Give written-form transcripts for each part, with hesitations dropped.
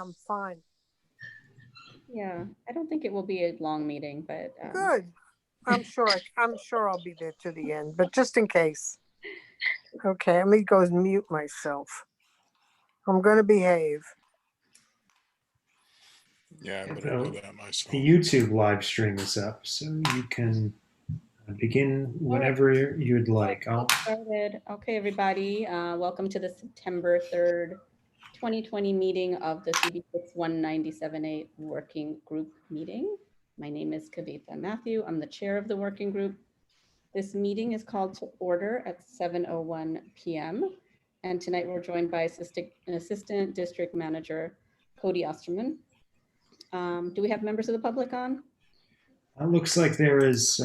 I'm fine. Yeah, I don't think it will be a long meeting, but Good. I'm sure I'll be there to the end, but just in case. Okay, let me go mute myself. I'm going to behave. Yeah, I better do that myself. The YouTube live stream is up, so you can begin whenever you'd like. Started. Okay, everybody, welcome to the September 3rd, 2020 meeting of the CB6 1978 Working Group meeting. My name is Kavitha Matthew. I'm the chair of the working group. This meeting is called to order at 7:01 p.m. And tonight we're joined by Assistant District Manager Cody Osterman. Do we have members of the public on? It looks like there is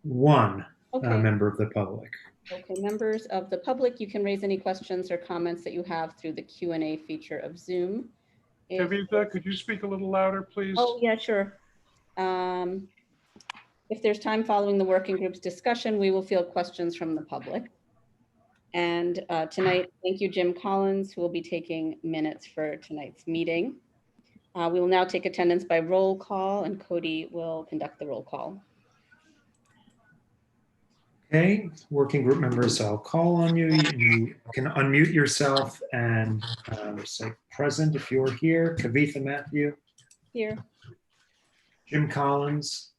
one member of the public. Okay, members of the public, you can raise any questions or comments that you have through the Q&A feature of Zoom. Kavitha, could you speak a little louder, please? Oh, yeah, sure. If there's time following the working group's discussion, we will field questions from the public. And tonight, thank you, Jim Collins, who will be taking minutes for tonight's meeting. We will now take attendance by roll call, and Cody will conduct the roll call. Okay, working group members, I'll call on you. You can unmute yourself and say present if you're here. Kavitha Matthew. Here. Jim Collins.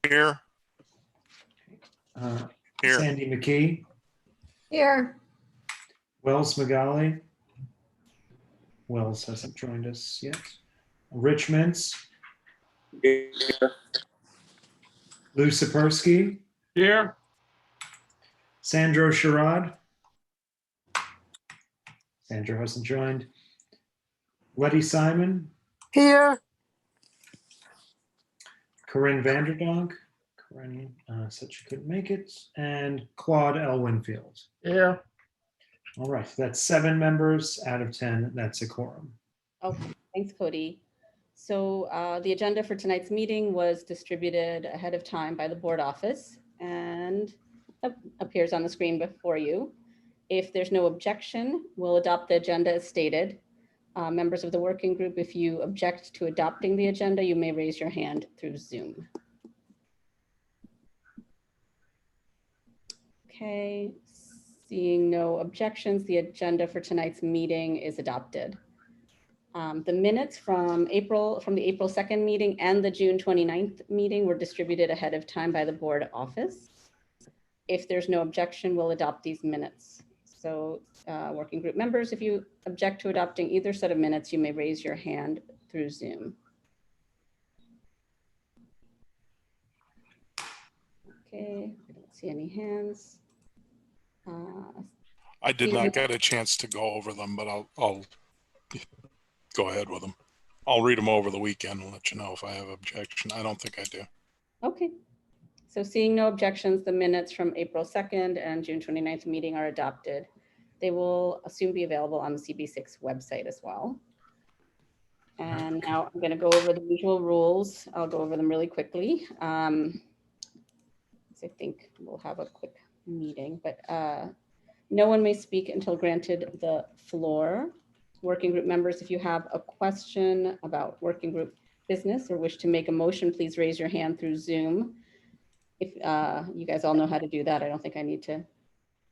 Here. Here. Sandy McKee. Here. Wells Magali. Wells hasn't joined us yet. Rich Mintz. Here. Lou Sapersky. Here. Sandro Sherrod. Sandro hasn't joined. Letty Simon. Here. Corinne Vanderdonk. Corinne said she couldn't make it. And Claude L. Winfield. Here. All right, that's 7 members out of 10. That's a quorum. Okay, thanks, Cody. So the agenda for tonight's meeting was distributed ahead of time by the board office and appears on the screen before you. If there's no objection, we'll adopt the agenda as stated. Members of the working group, if you object to adopting the agenda, you may raise your hand through Zoom. Okay, seeing no objections, the agenda for tonight's meeting is adopted. The minutes from the April 2nd meeting and the June 29th meeting were distributed ahead of time by the board office. If there's no objection, we'll adopt these minutes. So working group members, if you object to adopting either set of minutes, you may raise your hand through Zoom. Okay, I don't see any hands. I did not get a chance to go over them, but I'll go ahead with them. I'll read them over the weekend and let you know if I have objection. I don't think I do. Okay. So seeing no objections, the minutes from April 2nd and June 29th meeting are adopted. They will soon be available on the CB6 website as well. And now I'm going to go over the usual rules. I'll go over them really quickly. I think we'll have a quick meeting, but no one may speak until granted the floor. Working group members, if you have a question about working group business or wish to make a motion, please raise your hand through Zoom. If you guys all know how to do that, I don't think I need to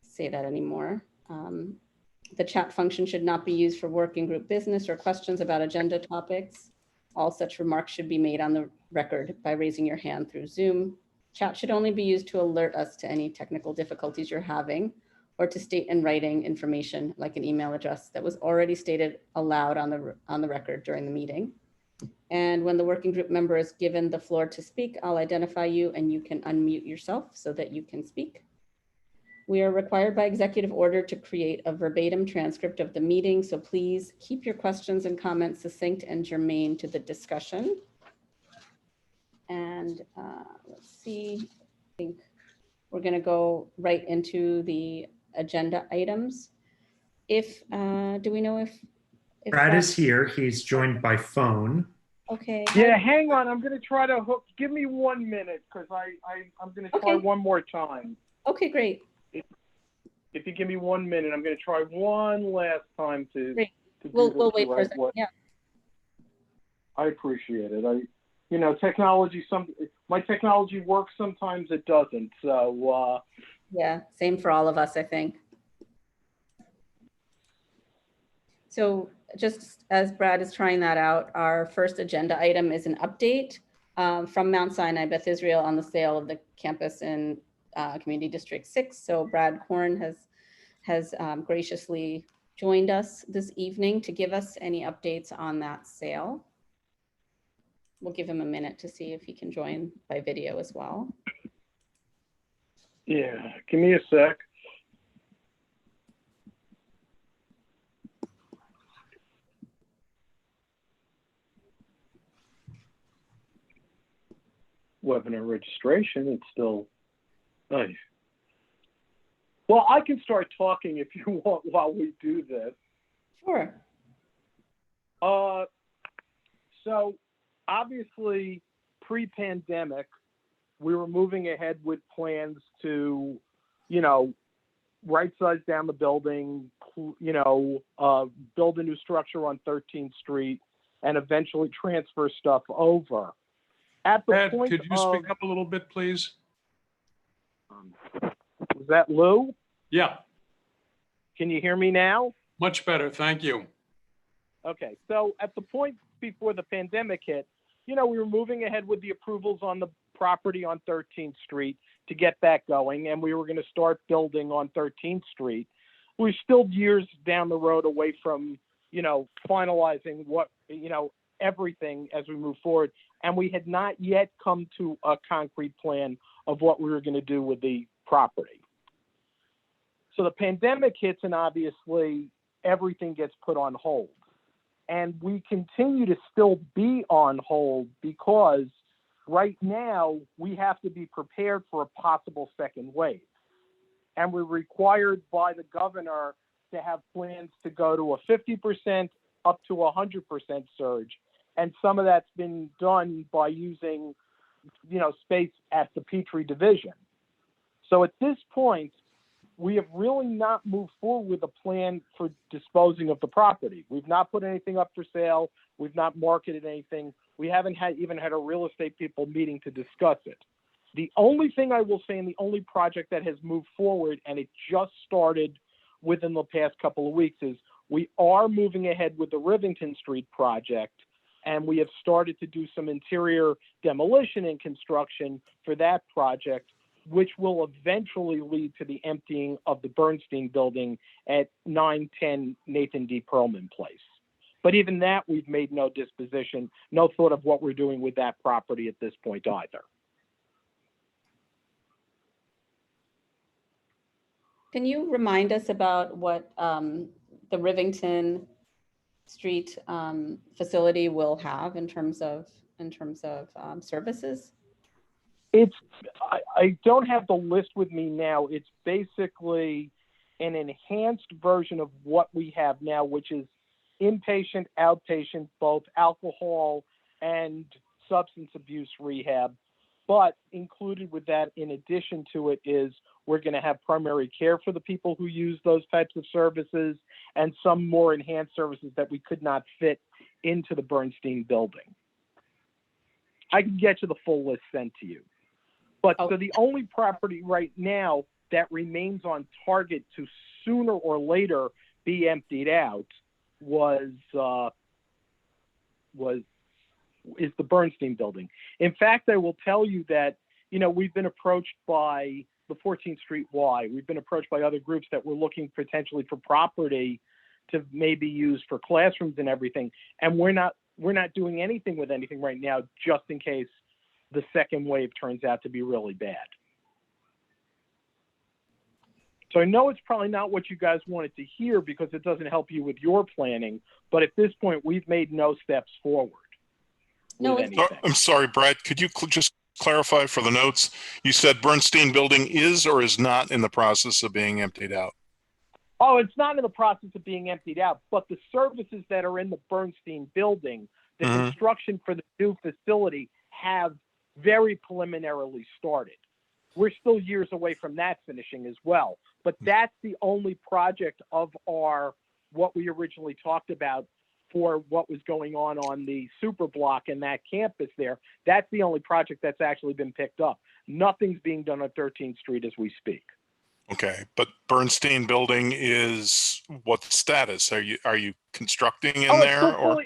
say that anymore. The chat function should not be used for working group business or questions about agenda topics. All such remarks should be made on the record by raising your hand through Zoom. Chat should only be used to alert us to any technical difficulties you're having or to state in writing information like an email address that was already stated aloud on the record during the meeting. And when the working group member is given the floor to speak, I'll identify you and you can unmute yourself so that you can speak. We are required by executive order to create a verbatim transcript of the meeting, so please keep your questions and comments succinct and germane to the discussion. And let's see, I think we're going to go right into the agenda items. Do we know if Brad is here? He's joined by phone. Okay. Yeah, hang on. I'm going to try to hook. Give me 1 minute because I'm going to try one more time. Okay, great. if you give me 1 minute, I'm going to try one last time to Great. do We'll this wait the for a right second. way. Yeah. I appreciate it. Technology. My technology works, sometimes it doesn't. So Yeah, same for all of us, I think. So just as Brad is trying that out, our first agenda item is an update from Mount Sinai Beth Israel on the sale of the campus in Community District 6. So Brad Horn has graciously joined us this evening to give us any updates on that sale. We'll give him a minute to see if he can join by video as well. yeah, give me a sec. Webinar registration, it's still nice. Well, I can start talking if you want while we do this. Sure. So obviously pre-pandemic, we were moving ahead with plans to, right size down the building, build a new structure on 13th Street, and eventually transfer stuff over. At the Ed, point could you of, speak up a little bit, please? was that Lou? Yeah, Can you hear me now? much better. Thank you. Okay, so at the point before the pandemic hit, we were moving ahead with the approvals on the property on 13th Street to get that going, and we were going to start building on 13th Street. We're still years down the road away from, finalizing what, everything as we move forward, and we had not yet come to a concrete plan of what we were going to do with the property. So the pandemic hits, and obviously everything gets put on hold. And we continue to still be on hold because right now we have to be prepared for a possible second wave. And we're required by the governor to have plans to go to a 50% up to 100% surge. And some of that's been done by using, space at the Petrie division. So at this point, we have really not moved forward with a plan for disposing of the property. We've not put anything up for sale. We've not marketed anything. We haven't even had a real estate people meeting to discuss it. The only thing I will say, and the only project that has moved forward, and it just started within the past couple of weeks, is we are moving ahead with the Rivington Street project, and we have started to do some interior demolition and construction for that project, which will eventually lead to the emptying of the Bernstein building at 910 Nathan D. Perlman Place. But even that, we've made no disposition, no thought of what we're doing with that property at this point either. Can you remind us about what the Rivington Street facility will have in terms of services? I don't have the list with me now. It's basically an enhanced version of what we have now, which is inpatient, outpatient, both alcohol and substance abuse rehab. But included with that, in addition to it, is we're going to have primary care for the people who use those types of services and some more enhanced services that we could not fit into the Bernstein building. I can get you the full list sent to you. But so the only property right now that remains on target to sooner or later be emptied out is the Bernstein building. In fact, I will tell you that, we've been approached by the 14th Street Y. We've been approached by other groups that were looking potentially for property to maybe use for classrooms and everything. And we're not doing anything with anything right now, just in case the second wave turns out to be really bad. So I know it's probably not what you guys wanted to hear because it doesn't help you with your planning, but at this point, we've made no steps forward. No, I'm sorry, Brad, could you just clarify for the notes? You said Bernstein building is or is not in the process of being emptied out? Oh, it's not in the process of being emptied out, but the services that are in the Bernstein building, the construction for the new facility have very preliminarily started. we're still years away from that finishing as well. But that's the only project of what we originally talked about for what was going on the super block and that campus there. That's the only project that's actually been picked up. Nothing's being done on 13th Street as we speak. Okay, but Bernstein Building is what status? Are you constructing in It's there still or? fully,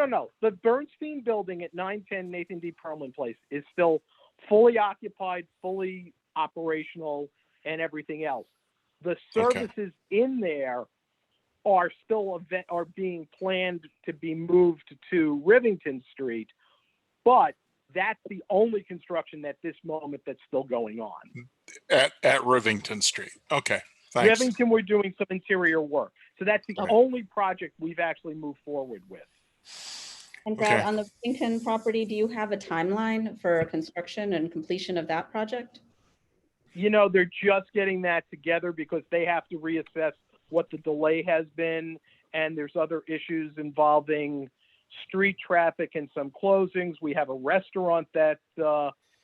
no. The Bernstein Building at 910 Nathan D. Perlman Place is still fully occupied, fully operational, and everything else. The services in there are still are being planned to be moved to Rivington Street, but that's the only construction at this moment that's still going on. At Rivington Street. Okay, thanks. Rivington, we're doing some interior work. So that's the only project we've actually moved forward with. And Brad, Okay. on the Rivington property, do you have a timeline for construction and completion of that project? They're just getting that together because they have to reassess what the delay has been. And there's other issues involving street traffic and some closings. We have a restaurant that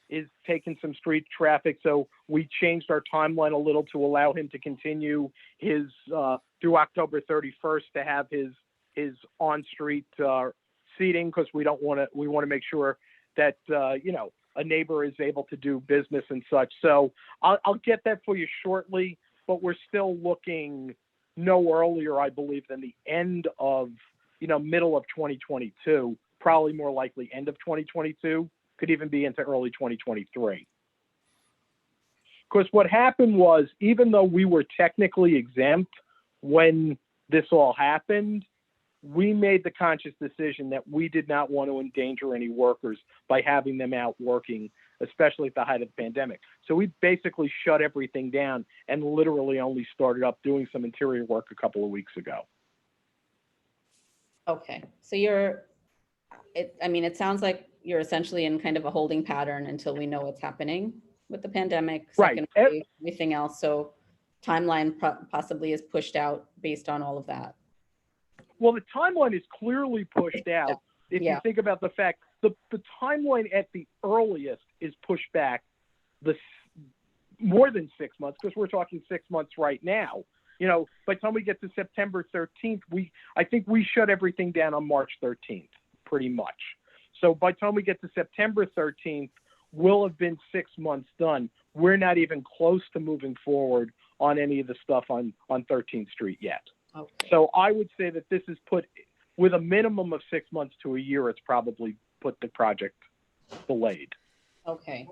is taking some street traffic. So we changed our timeline a little to allow him to continue his through October 31st to have his on-street seating, because we want to make sure that a neighbor is able to do business and such. So I'll get that for you shortly, but we're still looking no earlier, I believe, than the end of middle of 2022, probably more likely end of 2022, could even be into early 2023. Because what happened was, even though we were technically exempt when this all happened, we made the conscious decision that we did not want to endanger any workers by having them out working, especially at the height of the pandemic. So we basically shut everything down and literally only started up doing some interior work a couple of weeks ago. Okay, so it sounds like you're essentially in kind of a holding pattern until we know what's happening with the pandemic, Right. second wave, everything else. So timeline possibly is pushed out based on all of that. Well, the timeline is clearly pushed out. If you think about the fact the timeline at the earliest is pushed back more than 6 months, because we're talking 6 months right now. By the time we get to September 13th, I think we shut everything down on March 13th, pretty much. So by the time we get to September 13th, we'll have been 6 months done. We're not even close to moving forward on any of the stuff on 13th Street yet. Okay. So I would say that this is put, with a minimum of 6 months to a year, it's probably put the project delayed. Okay.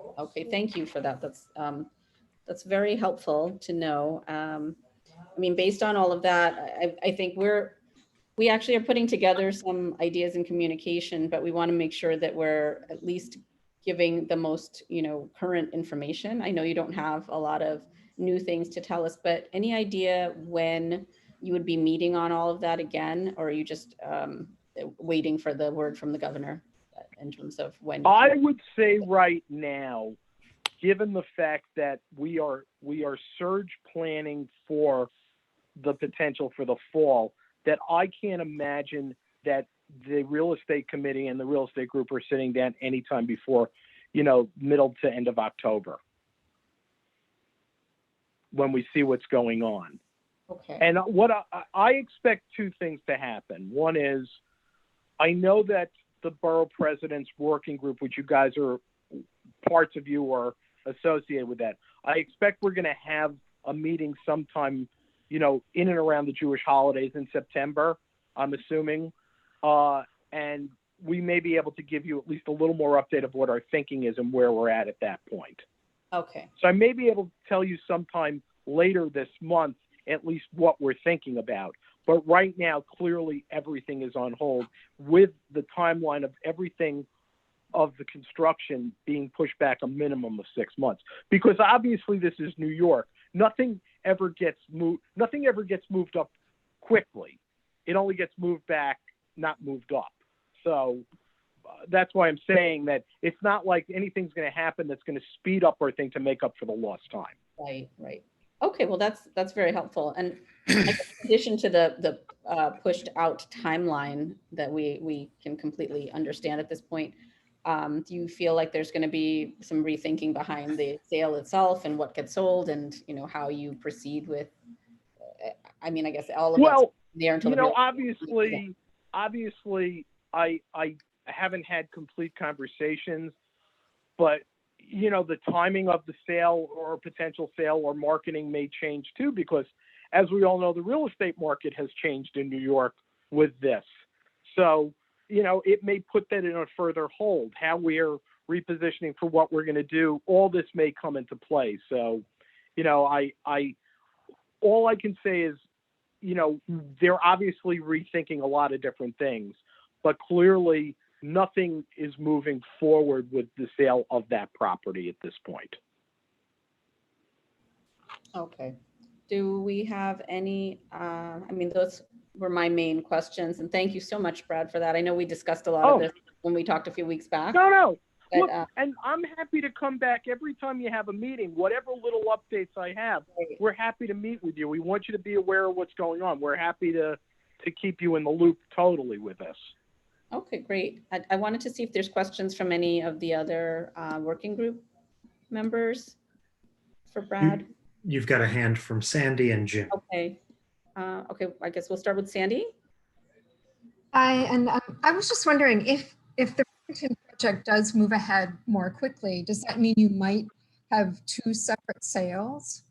Thank you for that. That's very helpful to know. Based on all of that, I think we actually are putting together some ideas and communication, but we want to make sure that we're at least giving the most, current information. I know you don't have a lot of new things to tell us, but any idea when you would be meeting on all of that again, or are you just waiting for the word from the governor in terms of when? I would say right now, given the fact that we are surge planning for the potential for the fall, that I can't imagine that the real estate committee and the real estate group are sitting down anytime before, middle to end of October, when we see what's going on. Okay. And what I expect two things to happen. One is, I know that the borough president's working group, which you guys are, parts of you are associated with that. I expect we're going to have a meeting sometime, in and around the Jewish holidays in September, I'm assuming. And we may be able to give you at least a little more update of what our thinking is and where we're at that point. Okay. So I may be able to tell you sometime later this month at least what we're thinking about. But right now, clearly everything is on hold, with the timeline of everything of the construction being pushed back a minimum of 6 months. Because obviously this is New York. Nothing ever gets moved up quickly. It only gets moved back, not moved up. So that's why I'm saying that it's not like anything's going to happen that's going to speed up our thing to make up for the lost time. Right. Okay, well, that's very helpful. And in addition to the pushed out timeline that we can completely understand at this point, Do you feel like there's going to be some rethinking behind the sale itself and what gets sold, and how you proceed with? I mean, I guess all of that's Well, there until the obviously, I haven't had complete conversations, but the timing of the sale or potential sale or marketing may change too, because as we all know, the real estate market has changed in New York with this. So, it may put that in a further hold, how we're repositioning for what we're going to do. All this may come into play. So, all I can say is, they're obviously rethinking a lot of different things, but clearly nothing is moving forward with the sale of that property at this point. Okay. Do we have any, those were my main questions, and thank you so much, Brad, for that. I know we discussed a lot of this when we talked a few weeks back. No. But, Look, and I'm happy to come back every time you have a meeting. Whatever little updates I have, we're happy to meet with you. We want you to be aware of what's going on. We're happy to keep you in the loop totally with this. Okay, great. I wanted to see if there's questions from any of the other working group members for Brad. You've got a hand from Sandy and Jim. Okay. Okay, I guess we'll start with Sandy. I was just wondering if the Burlington project does move ahead more quickly, does that mean you might have two separate sales?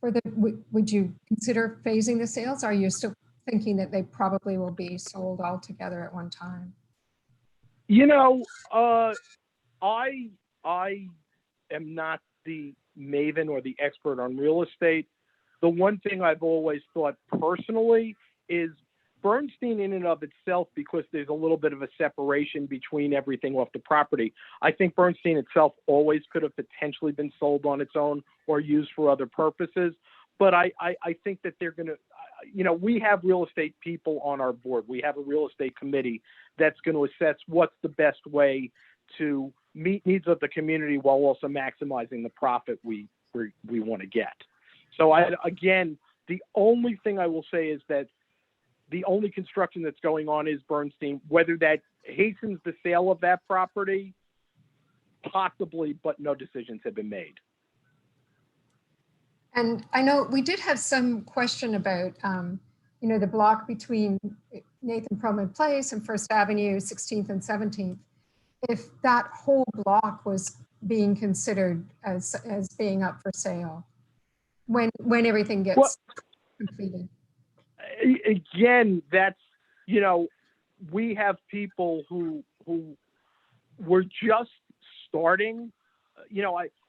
Would you consider phasing the sales? Or are you still thinking that they probably will be sold all together at one time? I am not the maven or the expert on real estate. The one thing I've always thought personally is Bernstein in and of itself, because there's a little bit of a separation between everything off the property. I think Bernstein itself always could have potentially been sold on its own or used for other purposes. But I think that they're going to, we have real estate people on our board. We have a real estate committee that's going to assess what's the best way to meet needs of the community while also maximizing the profit we want to get. So again, the only thing I will say is that the only construction that's going on is Bernstein. Whether that hastens the sale of that property, possibly, but no decisions have been made. And I know we did have some question about, the block between Nathan Perlman Place and First Avenue, 16th and 17th. If that whole block was being considered as being up for sale, when everything gets completed. Again, that's, we have people who were just starting.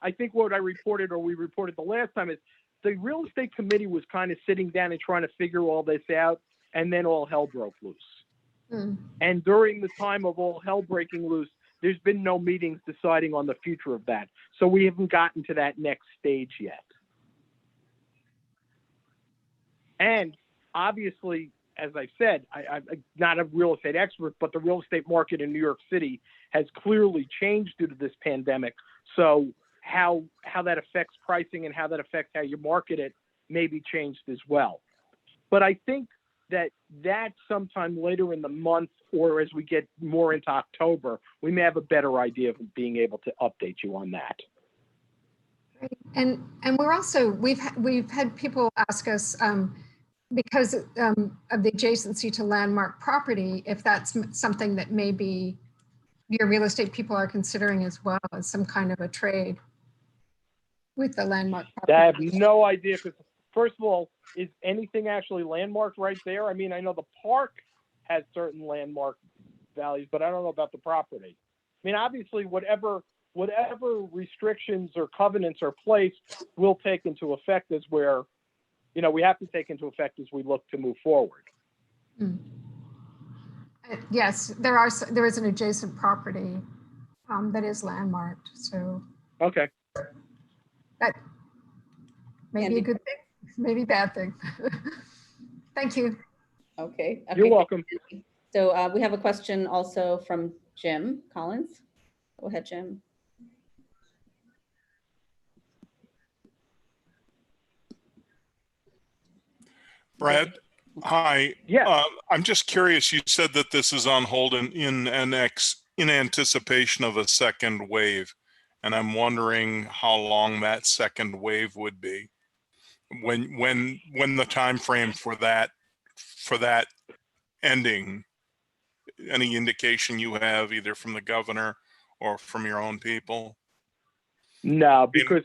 I think what I reported, or we reported the last time, is the real estate committee was kind of sitting down and trying to figure all this out, and then all hell broke loose. And during the time of all hell breaking loose, there's been no meetings deciding on the future of that. So we haven't gotten to that next stage yet. And obviously, as I said, I'm not a real estate expert, but the real estate market in New York City has clearly changed due to this pandemic. So how that affects pricing and how that affects how you market it may be changed as well. But I think that sometime later in the month, or as we get more into October, we may have a better idea of being able to update you on that. And we're also, we've had people ask us, because of the adjacency to landmark property, if that's something that maybe your real estate people are considering as well as some kind of a trade with the landmark property. I have no idea, because first of all, is anything actually landmarked right there? I mean, I know the park has certain landmark values, but I don't know about the property. I mean, obviously, whatever restrictions or covenants are placed will take into effect as where, we have to take into effect as we look to move forward. Yes, there is an adjacent property that is landmarked. So okay, that may be a good thing, maybe a bad thing. Thank you. Okay. You're welcome. So we have a question also from Jim Collins. Go ahead, Jim. Brad, hi. Yeah. I'm just curious, you said that this is on hold in Annex in anticipation of a second wave, and I'm wondering how long that second wave would be. When the time frame for that ending, any indication you have either from the governor or from your own people? No, because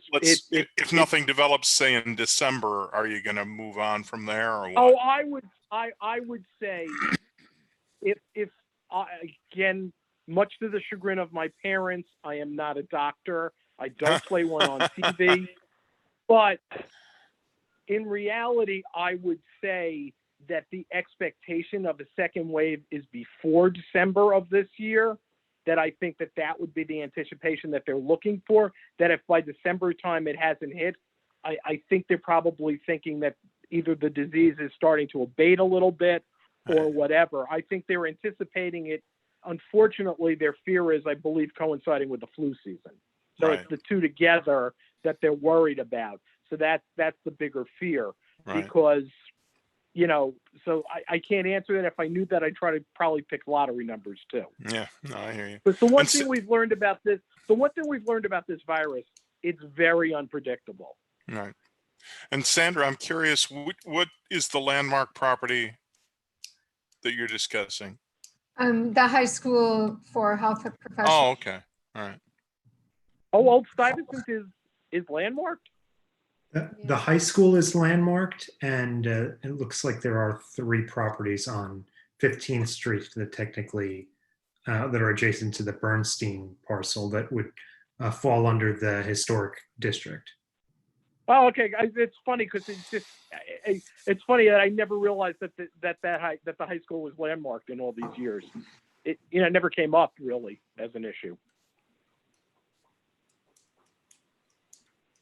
if nothing develops, say in December, are you going to move on from there or what? Oh, I would say if again, much to the chagrin of my parents, I am not a doctor. I don't play one on TV, but in reality, I would say that the expectation of a second wave is before December of this year. That I think that would be the anticipation that they're looking for. That if by December time it hasn't hit, I think they're probably thinking that either the disease is starting to abate a little bit or whatever. I think they're anticipating it. Unfortunately, their fear is, I believe, coinciding with the flu season. So Right. It's the two together that they're worried about. So that's the bigger fear, Right. because, you know, so I can't answer that. If I knew that, I'd try to probably pick lottery numbers too. Yeah, no, I hear you. But the one And thing we've learned about this virus, it's very unpredictable. Right. And Sandra, I'm curious, what is the landmark property that you're discussing? The high school for health professionals. Oh, okay. All right. Oh, Old Stuyvesant is landmarked? The high school is landmarked, and it looks like there are 3 properties on 15th Street that technically that are adjacent to the Bernstein parcel that would fall under the historic district. Oh, okay. It's funny because it's funny that I never realized that the high school was landmarked in all these years. It never came up really as an issue.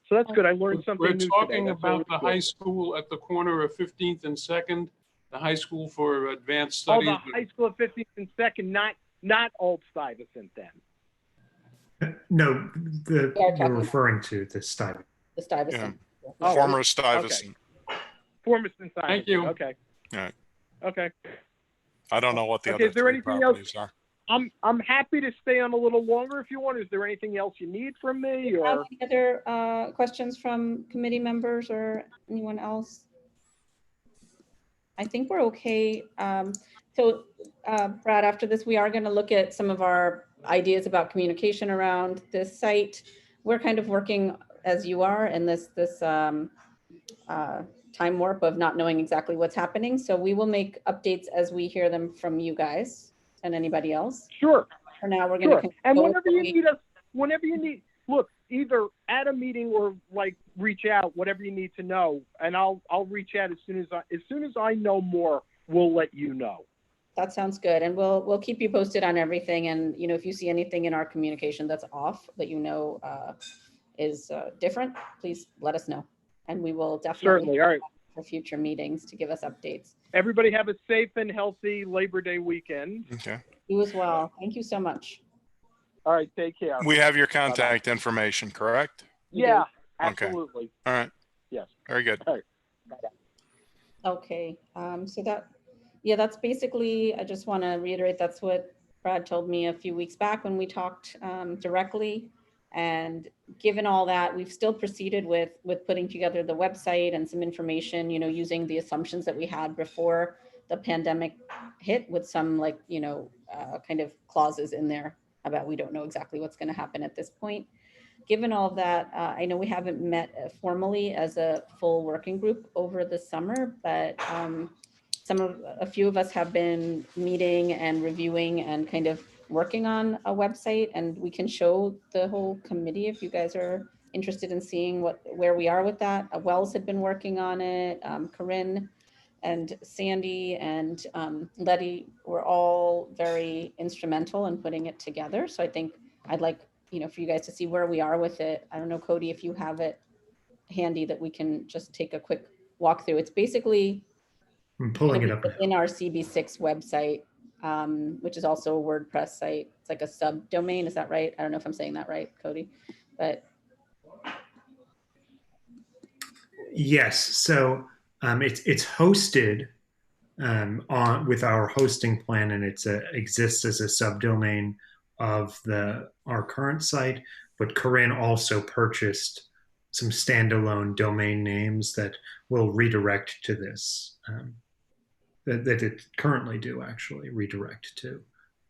So that's good. I learned something We're new today. talking That's about always the good. high school at the corner of 15th and 2nd, the high school for advanced Oh, studies. the high school of 15th and 2nd, not Old Stuyvesant then. No, Yeah, we're referring to the Stuyvesant. The Stuyvesant. Oh, Former Stuyvesant. Former Stuyvesant. Thank you. Okay. All right. Okay. I don't know what the Okay, other is there 3 anything else? properties are. I'm happy to stay on a little longer if you want. Is there anything else you need from me, or? Any other questions from committee members or anyone else? I think we're okay. So Brad, after this, we are going to look at some of our ideas about communication around this site. We're kind of working as you are in this time warp of not knowing exactly what's happening. So we will make updates as we hear them from you guys and anybody else. Sure. For now, we're going to. And whenever you need us, look, either at a meeting or like reach out, whatever you need to know, and I'll reach out as soon as I know more. We'll let you know. That sounds good, and we'll keep you posted on everything. And if you see anything in our communication that's off, that is different, please let us know, and we will definitely Certainly. All right. for future meetings to give us updates. Everybody have a safe and healthy Labor Day weekend. Okay. You as well. Thank you so much. All right. Take care. We have your contact information, correct? Yeah. Okay. Absolutely. All right. Yes. Very good. Okay. So that's basically, I just want to reiterate, that's what Brad told me a few weeks back when we talked directly. And given all that, we've still proceeded with putting together the website and some information, using the assumptions that we had before the pandemic hit, with some kind of clauses in there about we don't know exactly what's going to happen at this point. Given all of that, I know we haven't met formally as a full working group over the summer, but a few of us have been meeting and reviewing and kind of working on a website, and we can show the whole committee if you guys are interested in seeing where we are with that. Wells had been working on it. Corinne and Sandy and Letty were all very instrumental in putting it together. So I think I'd like, for you guys to see where we are with it. I don't know, Cody, if you have it handy that we can just take a quick walk through. It's basically I'm pulling it up now. in our CB6 website, which is also a WordPress site. It's like a subdomain. Is that right? I don't know if I'm saying that right, Cody, but. Yes. So it's hosted with our hosting plan, and it exists as a subdomain of our current site, but Corinne also purchased some standalone domain names that will redirect to this. That it currently do actually redirect to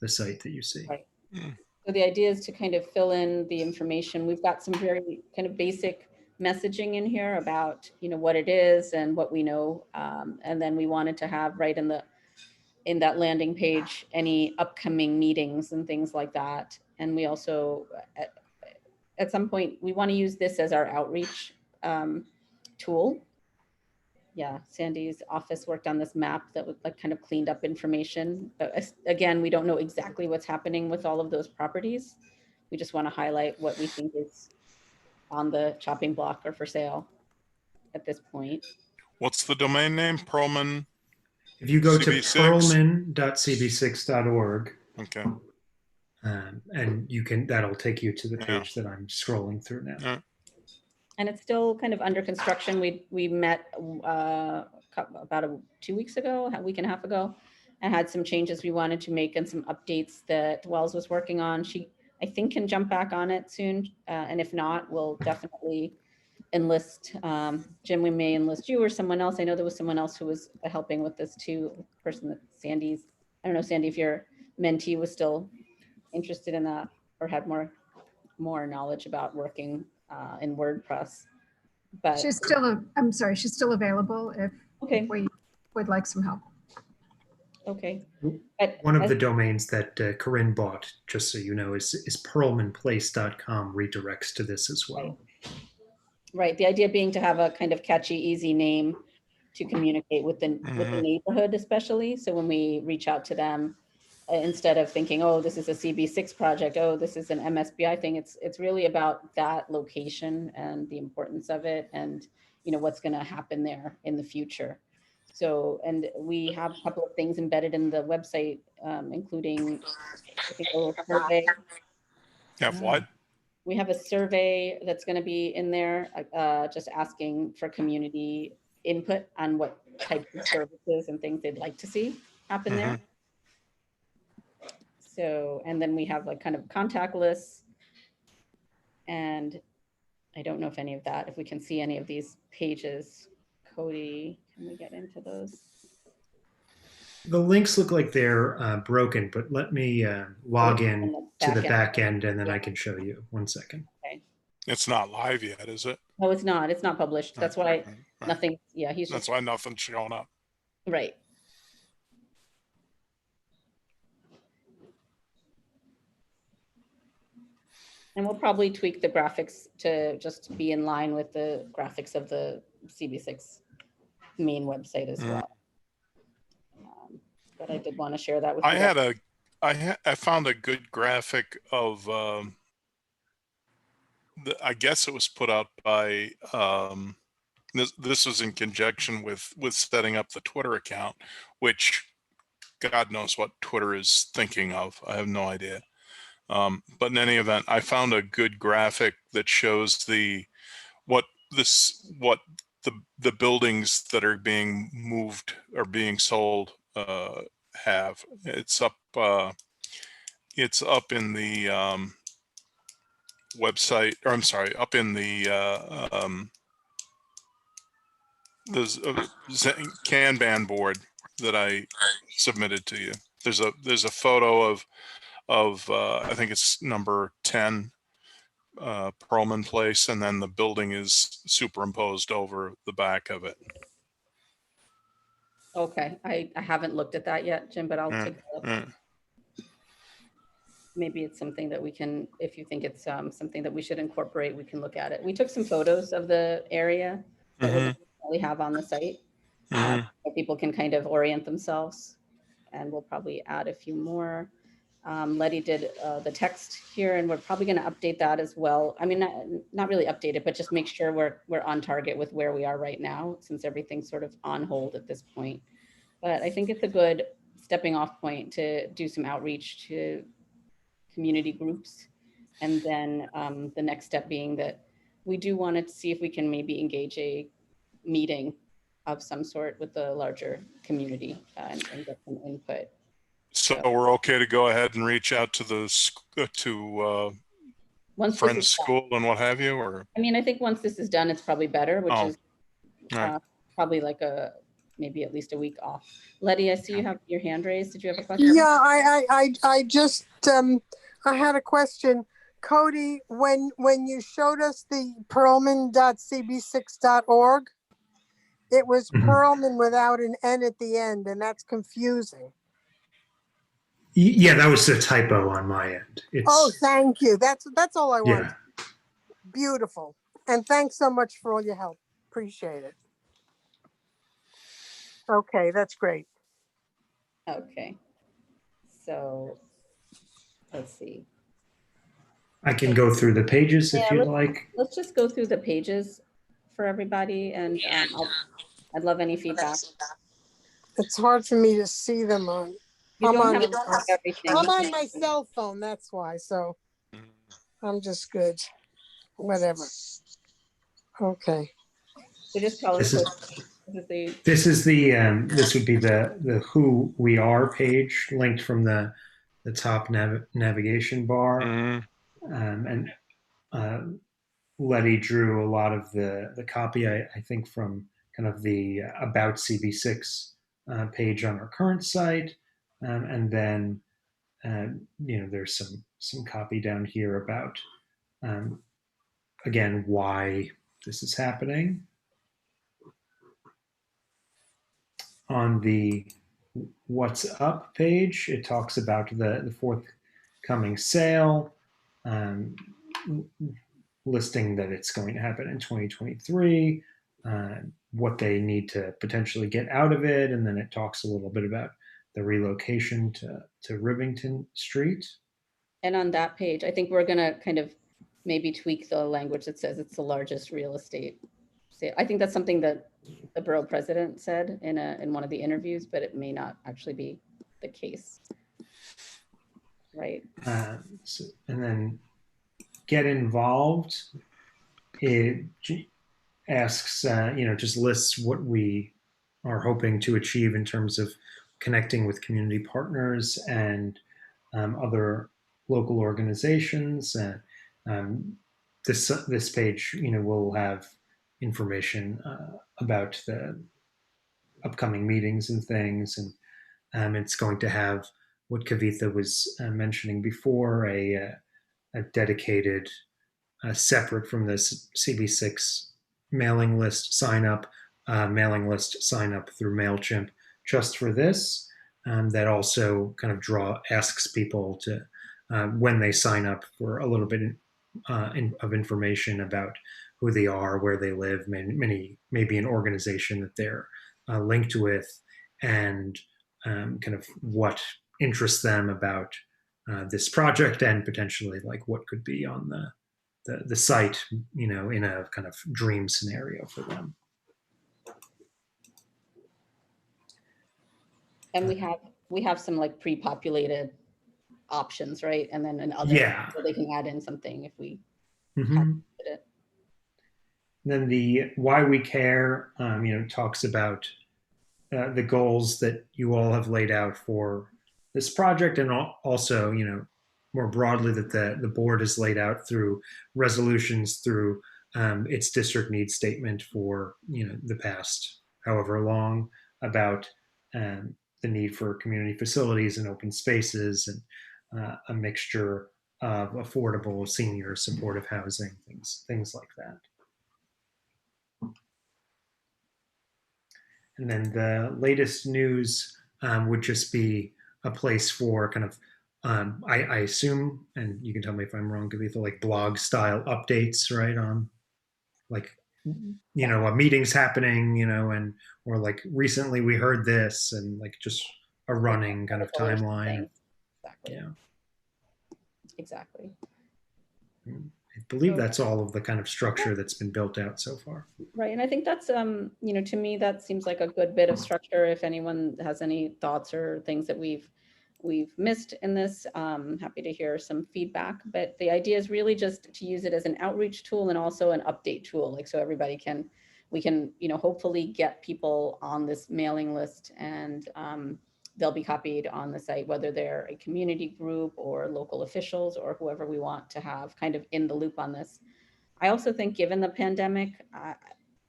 the site that you see. Right. Mm. So the idea is to kind of fill in the information. We've got some very kind of basic messaging in here about, what it is and what we know. And then we wanted to have right in that landing page, any upcoming meetings and things like that. And we also, at some point, we want to use this as our outreach tool. Yeah, Sandy's office worked on this map that was like kind of cleaned up information. But again, we don't know exactly what's happening with all of those properties. We just want to highlight what we think is on the chopping block or for sale at this point. What's the domain name? Perlman. If you go to CB6? perlman.cb6.org, Okay. and that'll take you to the page that I'm scrolling through now. Yeah. And it's still kind of under construction. We met about 2 weeks ago, a week and a half ago, and had some changes we wanted to make and some updates that Wells was working on. She, I think, can jump back on it soon. And if not, we'll definitely enlist, Jim, we may enlist you or someone else. I know there was someone else who was helping with this too, the person that Sandy's, I don't know, Sandy, if your mentee was still interested in that or had more knowledge about working in WordPress. But She's still, I'm sorry, she's still available if okay, we would like some help. okay. But One of the domains that Corinne bought, just so you know, is perlmanplace.com, redirects to this as well. right, the idea being to have a kind of catchy, easy name to communicate with the neighborhood, especially. So when we reach out to them, instead of thinking, oh, this is a CB6 project, oh, this is an MSBI thing, it's really about that location and the importance of it and what's going to happen there in the future. So, and we have a couple of things embedded in the website, including I think a little survey. Have what? We have a survey that's going to be in there, just asking for community input on what types of services and things they'd like to see happen there. So, and then we have like kind of contact lists. And I don't know if any of that, if we can see any of these pages. Cody, can we get into those? The links look like they're broken, but let me log in to the back end and then I can show you. 1 second. Okay. It's not live yet, is it? No, it's not. It's not published. That's why nothing. Yeah, he's That's just why nothing's showing up. right. And we'll probably tweak the graphics to just be in line with the graphics of the CB6 main website as well. But I did want to share that with you. I found a good graphic of I guess it was put out by this was in conjunction with setting up the Twitter account, which God knows what Twitter is thinking of. I have no idea. But in any event, I found a good graphic that shows what the buildings that are being moved or being sold have. It's up in the website, or I'm sorry, up in the Kanban board that I submitted to you. There's a photo of I think it's number 10 Perlman Place, and then the building is superimposed over the back of it. Okay, I haven't looked at that yet, Jim, but I'll take a look. Maybe it's something that we can, if you think it's something that we should incorporate, we can look at it. We took some photos of the area that we have on the site. So people can kind of orient themselves, and we'll probably add a few more. Letty did the text here, and we're probably going to update that as well. I mean, not really update it, but just make sure we're on target with where we are right now, since everything's sort of on hold at this point. But I think it's a good stepping off point to do some outreach to community groups. And then the next step being that we do want to see if we can maybe engage a meeting of some sort with the larger community and get some input. So we're okay to go ahead and reach out to the Once this friends is done. school and what have you, or I mean, I think once this is done, it's probably better, which Oh, is right. probably like maybe at least a week off. Letty, I see you have your hand raised. Did you have a question? Yeah, I just I had a question. Cody, when you showed us the Perlman.cb6.org, it was Mhm. Perlman without an N at the end, and that's confusing. Yeah, that was a typo on my end. Oh, It's thank you. That's all I wanted. yeah. Beautiful. And thanks so much for all your help. Appreciate it. Okay, that's great. Okay. So let's see. I can go through the pages if Yeah, you'd like. Let's just go through the pages for everybody, and I'd love any feedback. It's hard for me to see them on. You I'm don't on, have to have everything. I'm on my cell phone, that's why. So I'm just good. Whatever. Okay. So just color This is code. The this would be the who we are page linked from the top navigation bar, Mhm. and Letty drew a lot of the copy I think from kind of the about CB6 page on our current site, and then there's some copy down here about again why this is happening. On the what's up page, it talks about the forthcoming sale, um, listing that it's going to happen in 2023, what they need to potentially get out of it, and then it talks a little bit about the relocation to Rivington Street. And on that page, I think we're gonna kind of maybe tweak the language that says it's the largest real estate sale. I think that's something that the borough president said in one of the interviews, but it may not actually be the case. Right. And then get involved. It asks, just lists what we are hoping to achieve in terms of connecting with community partners and other local organizations. This page, will have information about the upcoming meetings and things, and it's going to have what Kavitha was mentioning before, a dedicated, separate from this CB6 mailing list sign up through MailChimp just for this. That also kind of asks people to, when they sign up, for a little bit of information about who they are, where they live, maybe an organization that they're linked with, and kind of what interests them about this project, and potentially like what could be on the site, in a kind of dream scenario for them. And we have some like pre-populated options, right? And then another, Yeah. so they can add in something if we Mm-hmm. it. Then the why we care, talks about the goals that you all have laid out for this project, and also, more broadly, that the board has laid out through resolutions, through its district needs statement for the past however long, about the need for community facilities and open spaces, and a mixture of affordable senior supportive housing, things like that. And then the latest news would just be a place for kind of, I assume, and you can tell me if I'm wrong, Kavitha, like blog style updates, right? On like, a meeting's happening, and or like recently we heard this, and like just a running kind of timeline. Exactly. Yeah. Exactly. I believe that's all of the kind of structure that's been built out so far. Right. And I think that's, to me, that seems like a good bit of structure. If anyone has any thoughts or things that we've missed in this, happy to hear some feedback. But the idea is really just to use it as an outreach tool and also an update tool, like so everybody we can, hopefully get people on this mailing list and they'll be copied on the site, whether they're a community group or local officials or whoever we want to have kind of in the loop on this. I also think given the pandemic,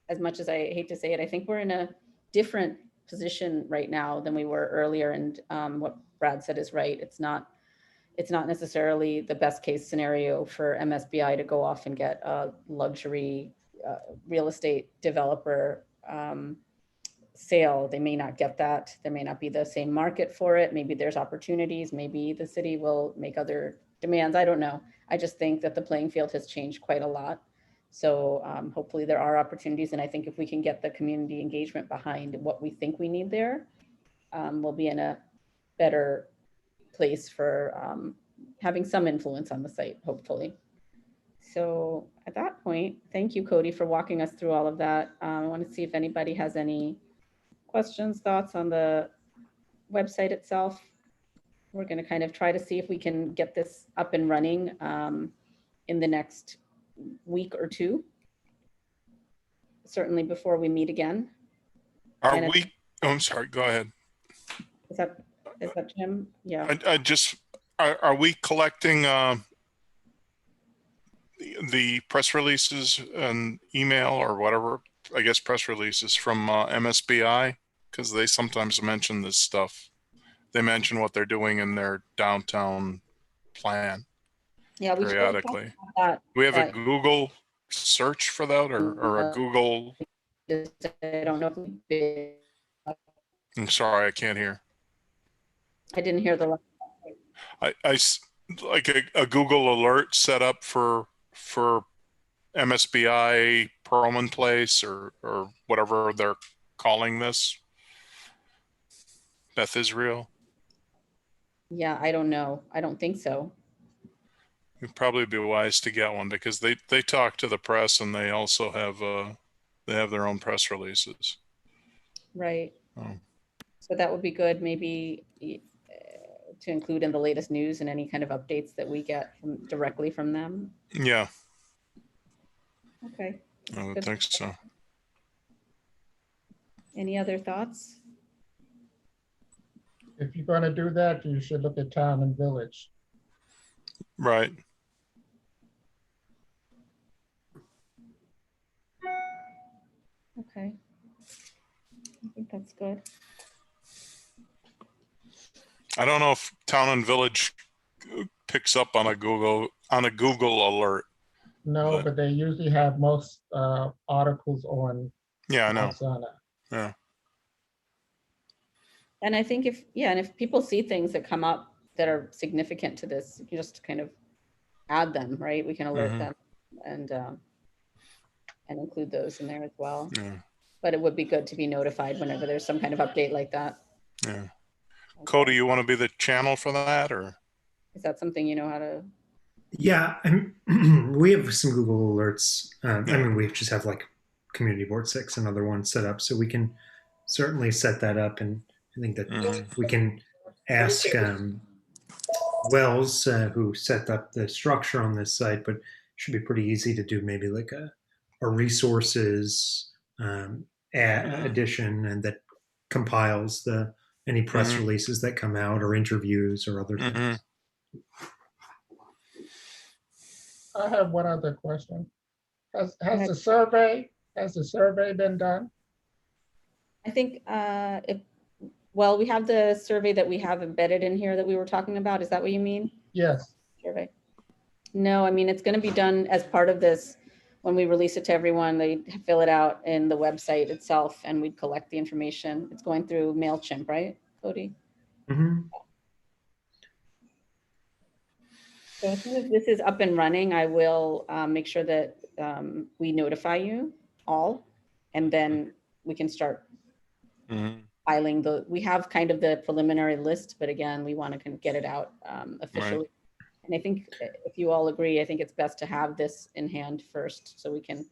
as much as I hate to say it, I think we're in a different position right now than we were earlier. And what Brad said is right. It's not necessarily the best case scenario for MSBI to go off and get a luxury real estate developer sale. They may not get that. There may not be the same market for it. Maybe there's opportunities. Maybe the city will make other demands. I don't know. I just think that the playing field has changed quite a lot. So hopefully there are opportunities. And I think if we can get the community engagement behind what we think we need there, we'll be in a better place for having some influence on the site, hopefully. So at that point, thank you, Cody, for walking us through all of that. I want to see if anybody has any questions, thoughts on the website itself. We're going to kind of try to see if we can get this up and running in the next week or two, certainly before we meet again. Are we, oh, I'm sorry, go ahead. Is that Jim? Yeah. I just, are we collecting the press releases and email or whatever, I guess press releases from MSBI? Because they sometimes mention this stuff. They mention what they're doing in their downtown plan Yeah, we periodically. that. Do we have a Google search for that or a Google? I don't know if I'm sorry, I can't hear. I didn't hear the last. Like a Google alert set up for MSBI Perlman Place or whatever they're calling this. Beth Israel. Yeah, I don't know. I don't think so. It'd probably be wise to get one because they talk to the press and they also have they have their own press releases. Right. Oh. So that would be good, maybe to include in the latest news and any kind of updates that we get directly from them. Yeah. Okay. I would think so. Any other thoughts? If you're going to do that, you should look at town and village. Right. Okay. I think that's good. I don't know if Town and Village picks up on a Google alert. No, but they usually have most articles on. Yeah, I know. Asana. Yeah. And I think if people see things that come up that are significant to this, you just kind of add them, right? We can alert them and include those in there as well. Yeah. But it would be good to be notified whenever there's some kind of update like that. Yeah. Okay. Cody, you want to be the channel for that, or? Is that something you know how to? Yeah, we have some Google alerts. I mean, we just have like Community Board 6, another one set up, so we can certainly set that up. And I think that we can ask Wells, who set up the structure on this site, but it should be pretty easy to do maybe like a resources addition, and that compiles any press releases that come out or interviews or other things. I have one other question. Has the survey been done? I think well, we have the survey that we have embedded in here that we were talking about. Is that what you mean? Yes. Survey. No, I mean, it's going to be done as part of this. When we release it to everyone, they fill it out in the website itself and we collect the information. It's going through MailChimp, right, Cody? Mm-hmm. So as soon as this is up and running, I will make sure that we notify you all, and then we can start filing we have kind of the preliminary list, but again, we want to kind of get it out officially. Right. And I think if you all agree, I think it's best to have this in hand first, so we can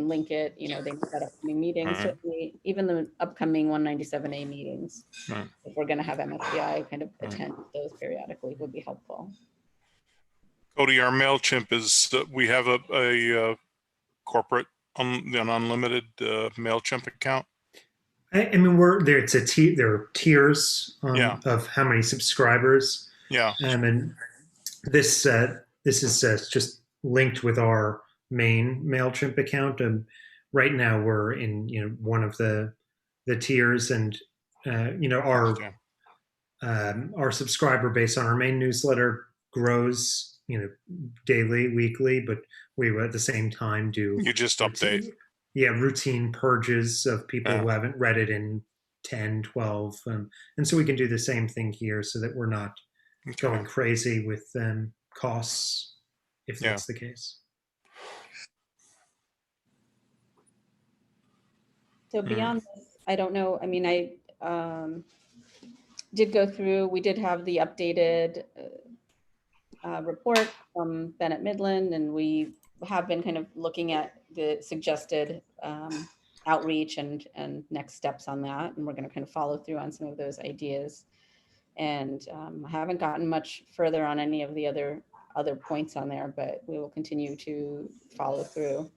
link it. You know, they set upcoming meetings, certainly even the upcoming 197A meetings. If we're going to have MSBI kind of attend those periodically, would be helpful. Cody, our MailChimp is we have a corporate an unlimited MailChimp account. I mean, we're there. It's a there are tiers Yeah. of how many subscribers, Yeah. and this is just linked with our main Mailchimp account. And right now we're in one of the tiers, and Okay. our subscriber base on our main newsletter grows daily, weekly, but we at the same time do You just update. routine purges of people who haven't read it in 10, 12. And so we can do the same thing here so that we're not Okay. going crazy with costs, if Yeah. that's the case. So beyond this, I don't know, I mean, I did go through, we did have the updated report from Bennett Midland, and we have been kind of looking at the suggested outreach and next steps on that. And we're going to kind of follow through on some of those ideas. And I haven't gotten much further on any of the other points on there, but we will continue to follow through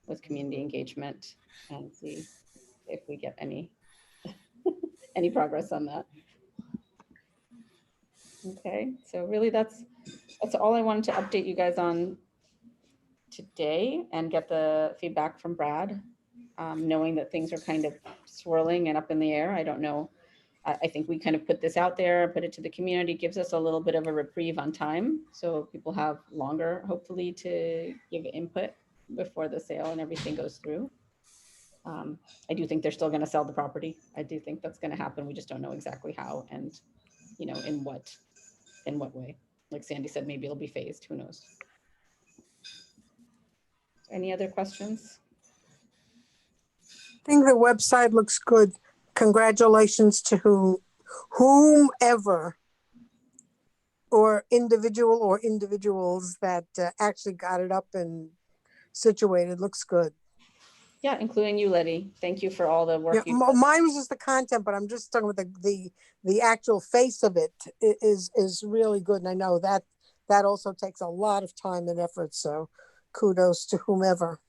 with community engagement and see if we get any progress on that. Okay, so really that's all I wanted to update you guys on today and get the feedback from Brad, knowing that things are kind of swirling and up in the air. I don't know. I think we kind of put this out there, put it to the community, gives us a little bit of a reprieve on time. So people have longer, hopefully, to give input before the sale and everything goes through. I do think they're still going to sell the property. I do think that's going to happen. We just don't know exactly how and, in what way. Like Sandy said, maybe it'll be phased. Who knows? Any other questions? I think the website looks good. Congratulations to whomever or individuals that actually got it up and situated. Looks good. Yeah, including you, Letty. Thank you for all the work you've done. Mine was just the content, but I'm just talking about the actual face of it is really good. And I know that also takes a lot of time and effort. So kudos to whomever.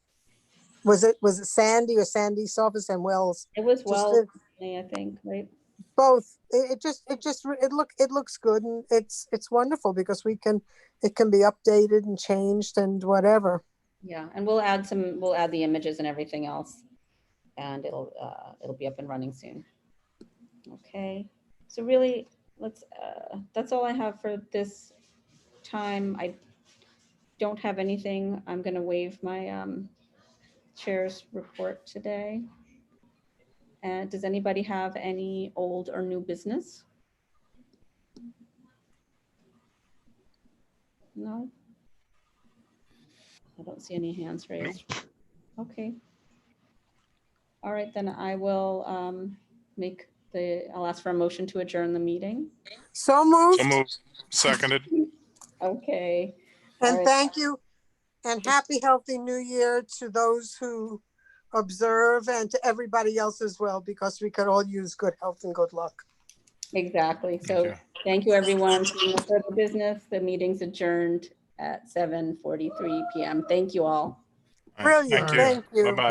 Was it Sandy or Sandy's office and Wells? It was Wells, I think, right? Both. It looks good, and it's wonderful because it can be updated and changed and whatever. Yeah, and we'll add the images and everything else, and it'll be up and running soon. Okay, so really, that's all I have for this time. I don't have anything. I'm going to waive my chair's report today. And does anybody have any old or new business? No? I don't see any hands raised. Okay. All right, then I will I'll ask for a motion to adjourn the meeting. So moved. So moved. Seconded. Okay. And right. thank you. And happy, healthy new year to those who observe and to everybody else as well, because we could all use good health and good luck. Exactly. So thank you, everyone. For the business, the meeting's adjourned at 7:43 p.m. Thank you all. Brilliant. Thank you. Bye-bye.